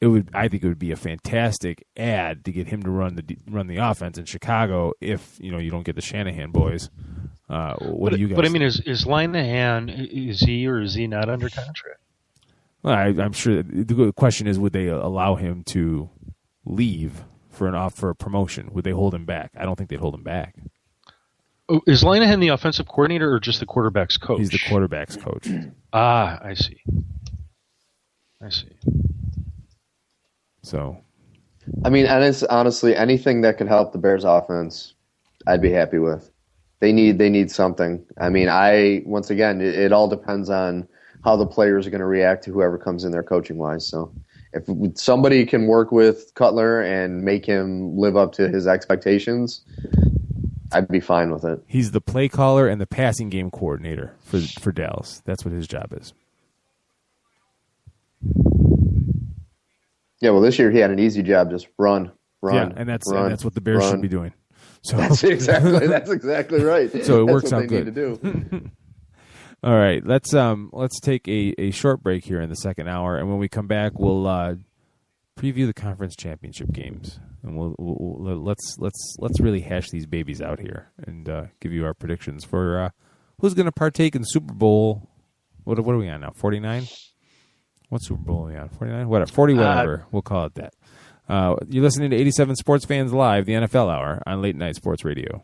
I think it would be a fantastic ad to get him to run the offense in Chicago if you don't get the Shanahan boys. What do you guys? But I mean, is Linehan, is he or is he not under contract? Well, I'm sure the question is, would they allow him to leave for a promotion? Would they hold him back? I don't think they'd hold him back. Oh, is Linehan the offensive coordinator or just the quarterback's coach? He's the quarterback's coach. I see. So, I mean, and it's honestly anything that could help the Bears offense, I'd be happy with. They need something. I mean, once again, it all depends on how the players are going to react to whoever comes in there coaching wise. So, if somebody can work with Cutler and make him live up to his expectations, I'd be fine with it. He's the play caller and the passing game coordinator for Dallas. That's what his job is. Yeah, well, this year he had an easy job, just run. Yeah, and that's what the Bears should be doing. So that's exactly right. So it works out good. Need to do. All right, let's take a short break here in the second hour, and when we come back, we'll preview the conference championship games, and let's really hash these babies out here and give you our predictions for who's going to partake in Super Bowl. What are we on now? 49. What Super Bowl are we on? 49? Whatever. 40 whatever. We'll call it that. You're listening to 87 Sports Fans Live, the NFL Hour on Late Night Sports Radio.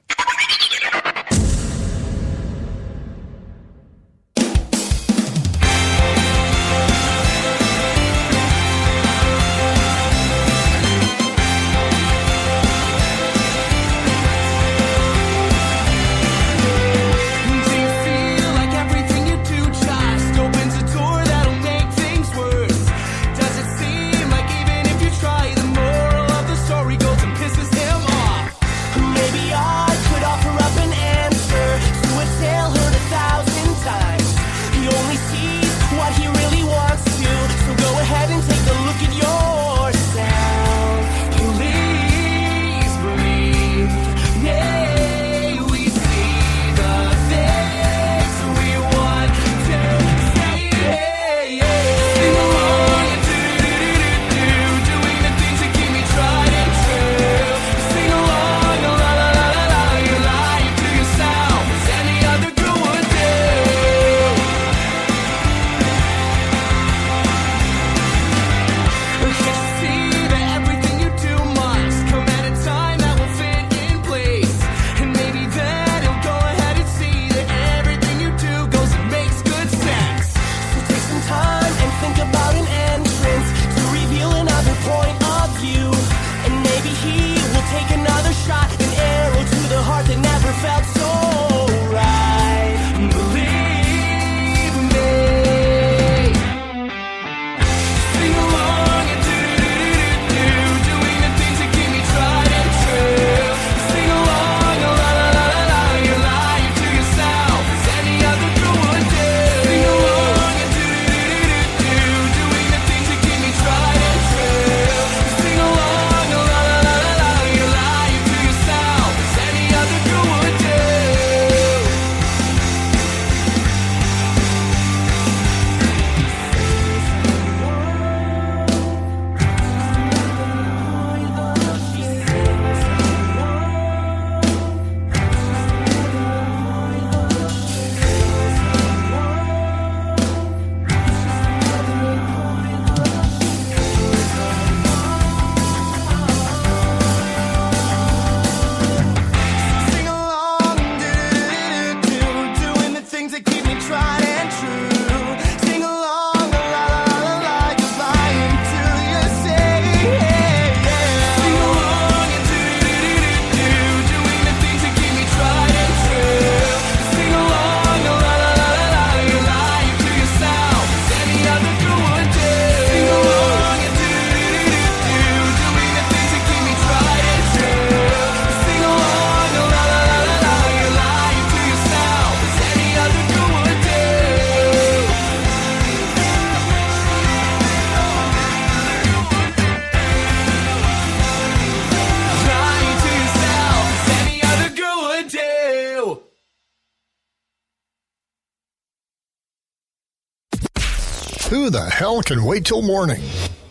Who the hell can wait till morning?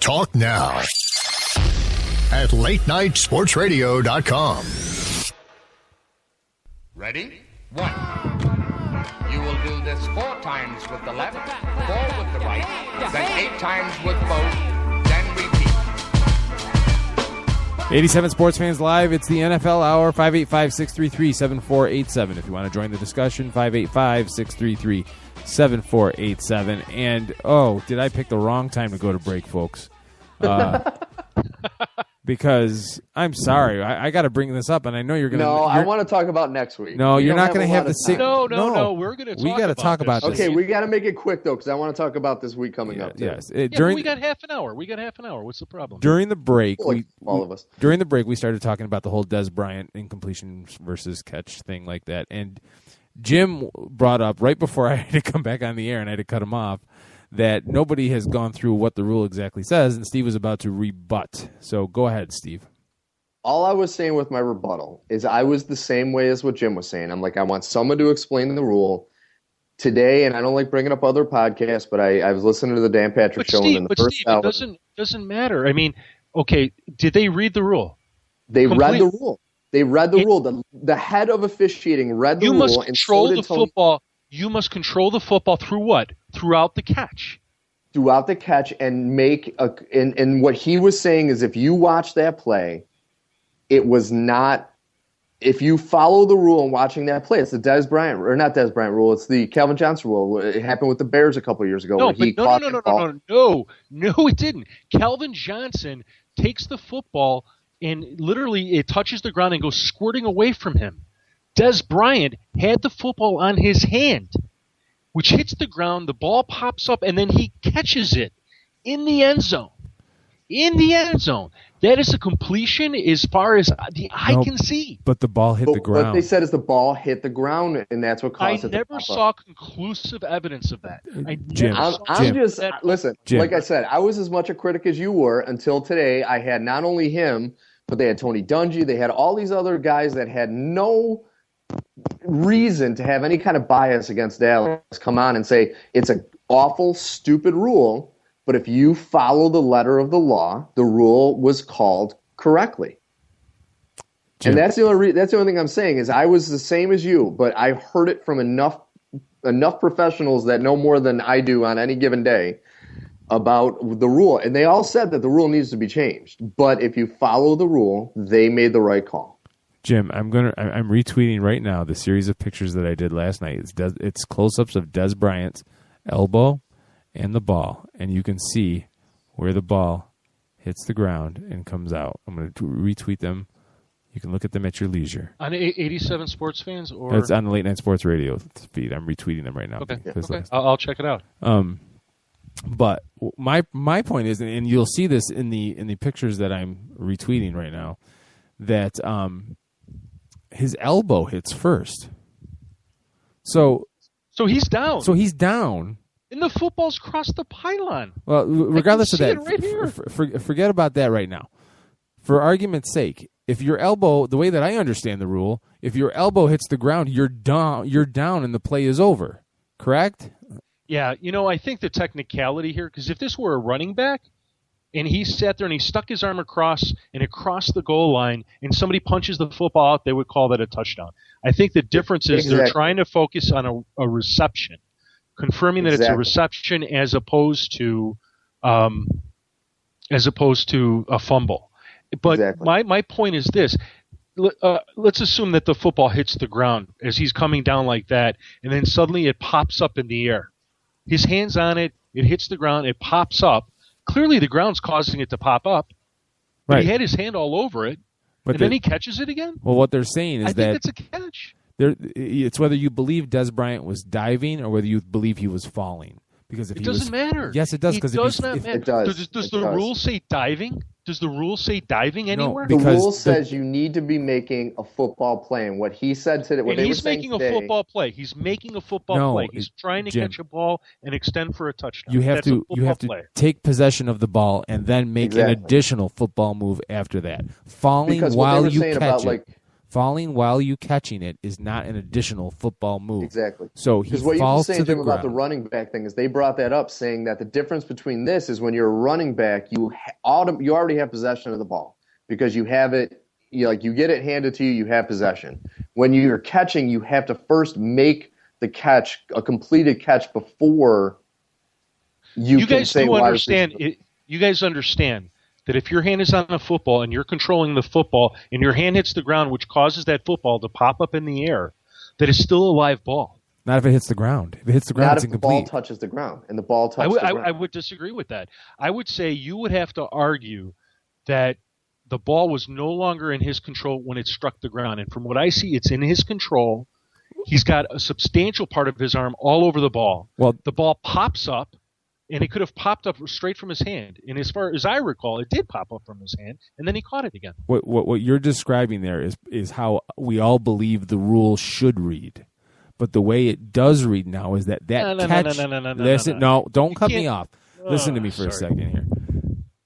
Talk now at latenightsportsradio.com. Ready? 1. You will do this 4 times with the left, 4 with the right, then 8 times with both, then repeat. 87 Sports Fans Live, it's the NFL Hour, 585-633-7487. If you want to join the discussion, 585-633-7487. And, did I pick the wrong time to go to break, folks? Because, I'm sorry, I got to bring this up, and I know you're going to... No, I want to talk about next week. No, you're not going to have the same... No, we're going to talk about this. We got to talk about this. Okay, we got to make it quick, though, because I want to talk about this week coming up, too. Yes. We got half an hour. What's the problem? During the break, all of us. During the break, we started talking about the whole Dez Bryant incompletion versus catch thing like that, and Jim brought up, right before I had to come back on the air and I had to cut him off, that nobody has gone through what the rule exactly says, and Steve was about to rebut. So go ahead, Steve. All I was saying with my rebuttal is I was the same way as what Jim was saying. I'm like, I want someone to explain the rule today, and I don't like bringing up other podcasts, but I was listening to the Dan Patrick show in the first hour. It doesn't matter. I mean, okay, did they read the rule? They read the rule. They read the rule. The head of officiating read the rule. You must control the football. You must control the football through what? Throughout the catch. Throughout the catch, and make and what he was saying is, if you watch that play, it was not. If you follow the rule and watching that play, it's the Dez Bryant, or not Dez Bryant rule. It's the Calvin Johnson rule. It happened with the Bears a couple of years ago. No, it didn't. Calvin Johnson takes the football and literally it touches the ground and goes squirting away from him. Dez Bryant had the football on his hand, which hits the ground, the ball pops up, and then he catches it in the end zone. That is a completion as far as the eye can see. But the ball hit the ground. What they said is the ball hit the ground, and that's what caused it to pop up. I never saw conclusive evidence of that. Listen, Jim. Like I said, I was as much a critic as you were until today. I had not only him, but they had Tony Dungy. They had all these other guys that had no reason to have any kind of bias against Dallas come on and say it's an awful, stupid rule, but if you follow the letter of the law, the rule was called correctly. Jim. And that's the only thing I'm saying is I was the same as you, but I've heard it from enough professionals that know more than I do on any given day about the rule, and they all said that the rule needs to be changed. But if you follow the rule, they made the right call. Jim, I'm retweeting right now the series of pictures that I did last night. It's close-ups of Dez Bryant's elbow and the ball, and you can see where the ball hits the ground and comes out. I'm going to retweet them. You can look at them at your leisure. On 87 Sports Fans? Or it's on the Late Night Sports Radio feed. I'm retweeting them right now. Okay. I'll check it out. But my point is, and you'll see this in the pictures that I'm retweeting right now, that his elbow hits first. So he's down. And the football's crossed the pylon. Well, regardless of that, right here. Forget about that right now. For argument's sake, if your elbow, the way that I understand the rule, if your elbow hits the ground, you're down, and the play is over. Correct? Yeah, I think the technicality here, because if this were a running back, and he sat there and he stuck his arm across and it crossed the goal line, and somebody punches the football out, they would call that a touchdown. I think the difference is they're trying to focus on a reception, confirming that it's a reception as opposed to a fumble. But my point is this. Let's assume that the football hits the ground as he's coming down like that, and then suddenly it pops up in the air. His hand's on it, it hits the ground, it pops up. Clearly the ground's causing it to pop up. But he had his hand all over it, and then he catches it again? Well, what they're saying is I think it's a catch. It's whether you believe Dez Bryant was diving or whether you believe he was falling. Because if it doesn't matter. Yes, it does. It does not matter. Does the rule say diving? Does the rule say diving anywhere? The rule says you need to be making a football play. And what he said today, he's making a football play. He's making a football play. He's trying to catch a ball and extend for a touchdown. You have to take possession of the ball and then make an additional football move after that. Falling while you catch it. Falling while you catching it is not an additional football move. Exactly. So he what falls you to the ground. about the running back thing is they brought that up, saying that the difference between this is when you're a running back, you already have possession of the ball because you have it. You get it handed to you, you have possession. When you're catching, you have to first make the catch, a completed catch, before you can say you guys understand that if your hand is on a football and you're controlling the football and your hand hits the ground, which causes that football to pop up in the air, that is still a live ball. Not if it hits the ground. If it hits the ground, it's incomplete. Not if the ball touches the ground. And the ball touches the ground. I would disagree with that. I would say you would have to argue that the ball was no longer in his control when it struck the ground. And from what I see, it's in his control. He's got a substantial part of his arm all over the ball. Well, the ball pops up. And it could have popped up straight from his hand. And as far as I recall, it did pop up from his hand, and then he caught it again. What you're describing there is how we all believe the rule should read. But the way it does read now is that catch... No, don't cut me off. Listen to me for a second here.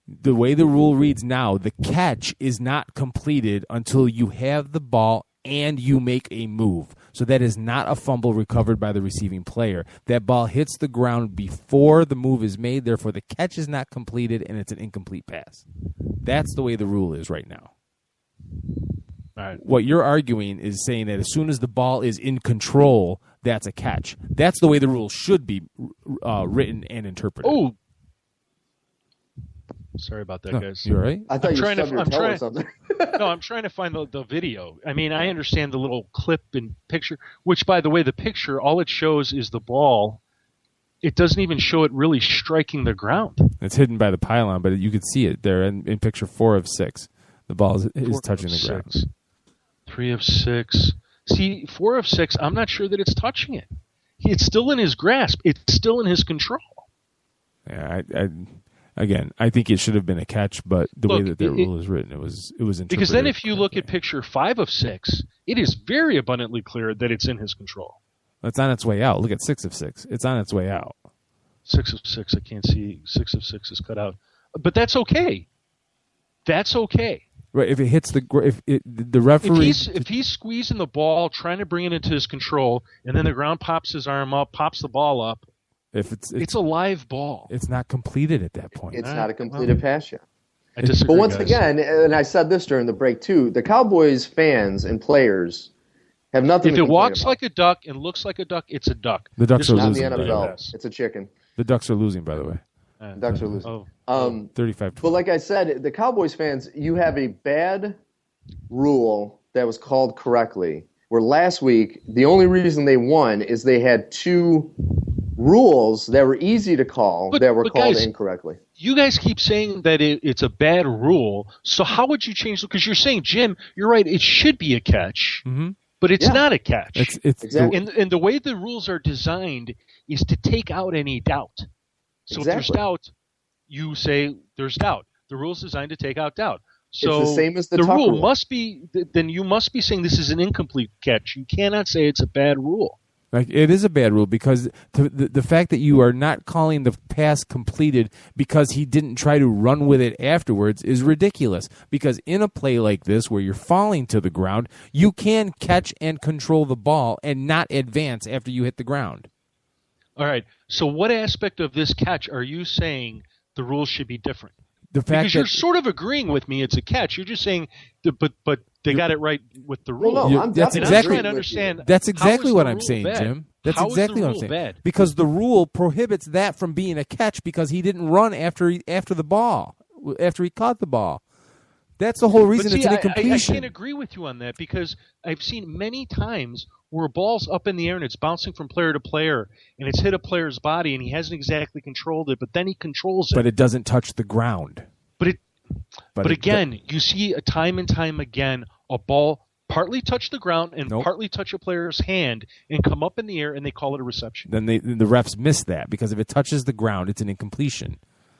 The way the rule reads now, the catch is not completed until you have the ball and you make a move. So that is not a fumble recovered by the receiving player. That ball hits the ground before the move is made. Therefore, the catch is not completed, and it's an incomplete pass. That's the way the rule is right now. All right. What you're arguing is saying that as soon as the ball is in control, that's a catch. That's the way the rule should be written and interpreted. Oh, sorry about that, guys. You all right? I thought you stubbed your toe or something. No, I'm trying to find the video. I mean, I understand the little clip and picture, which, by the way, the picture, all it shows is the ball. It doesn't even show it really striking the ground. It's hidden by the pylon, but you could see it there in picture 4 of 6. The ball is touching the ground. 3 of 6. See, 4 of 6, I'm not sure that it's touching it. It's still in his grasp. It's still in his control. Yeah, Again, I think it should have been a catch, but the way that the rule is written, it was interpreted. Because then if you look at picture 5 of 6, it is very abundantly clear that it's in his control. It's on its way out. Look at 6 of 6. It's on its way out. 6 of 6, I can't see. 6 of 6 is cut out. But that's okay. That's okay. Right, if it hits the referee... If he's squeezing the ball, trying to bring it into his control, and then the ground pops his arm up, pops the ball up, if it's a live ball. It's not completed at that point. It's not a completed pass yet. I disagree, but once again, and I said this during the break too, the Cowboys fans and players have nothing to complain about. If it walks like a duck and looks like a duck, it's a duck. The Ducks are losing. Not the NFL. It's a chicken. The Ducks are losing, by the way. The Ducks are losing. 35-20. But like I said, the Cowboys fans, you have a bad rule that was called correctly, where last week the only reason they won is they had 2 rules that were easy to call that were called incorrectly. You guys keep saying that it's a bad rule, so how would you change it? Because you're saying, Jim, you're right, it should be a catch, but it's not a catch. It's exactly. And the way the rules are designed is to take out any doubt. So if there's doubt, you say there's doubt. The rule's designed to take out doubt. So it's the same as the rule rule. Must be, then you must be saying this is an incomplete catch. You cannot say it's a bad rule. Like, it is a bad rule because the fact that you are not calling the pass completed because he didn't try to run with it afterwards is ridiculous. Because in a play like this where you're falling to the ground, you can catch and control the ball and not advance after you hit the ground. All right. So what aspect of this catch are you saying the rules should be different? Because you're sort of agreeing with me it's a catch. You're just saying, but they got it right with the rule. Well, no, that's I'm trying to understand. That's exactly what I'm saying, Jim. That's exactly what I'm saying. Bad? Because the rule prohibits that from being a catch because he didn't run after the ball, after he caught the ball. That's the whole reason it's an incompletion. I can't agree with you on that because I've seen many times where a ball's up in the air and it's bouncing from player to player and it's hit a player's body and he hasn't exactly controlled it, but then he controls it. But it doesn't touch the ground. But again, you see time and time again a ball partly touch the ground and partly touch a player's hand and come up in the air and they call it a reception. Then the refs miss that because if it touches the ground, it's an incompletion.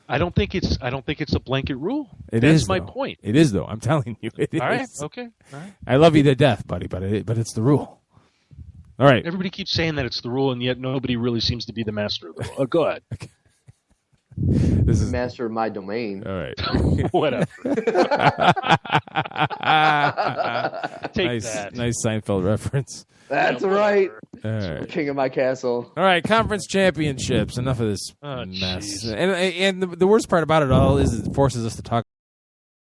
I don't think it's a blanket rule. That's my point. It is, though. I'm telling you, it is. All right. Okay. All right. I love you to death, buddy, but it's the rule. All right. Everybody keeps saying that it's the rule, and yet nobody really seems to be the master of the rule. Go ahead. Okay. This is master of my domain. all right. Whatever. Take nice, that. nice Seinfeld reference. That's right. All right. King of my castle. All right, conference championships. Enough of this Oh, mess. jeez. And the worst part about it all is it forces us to talk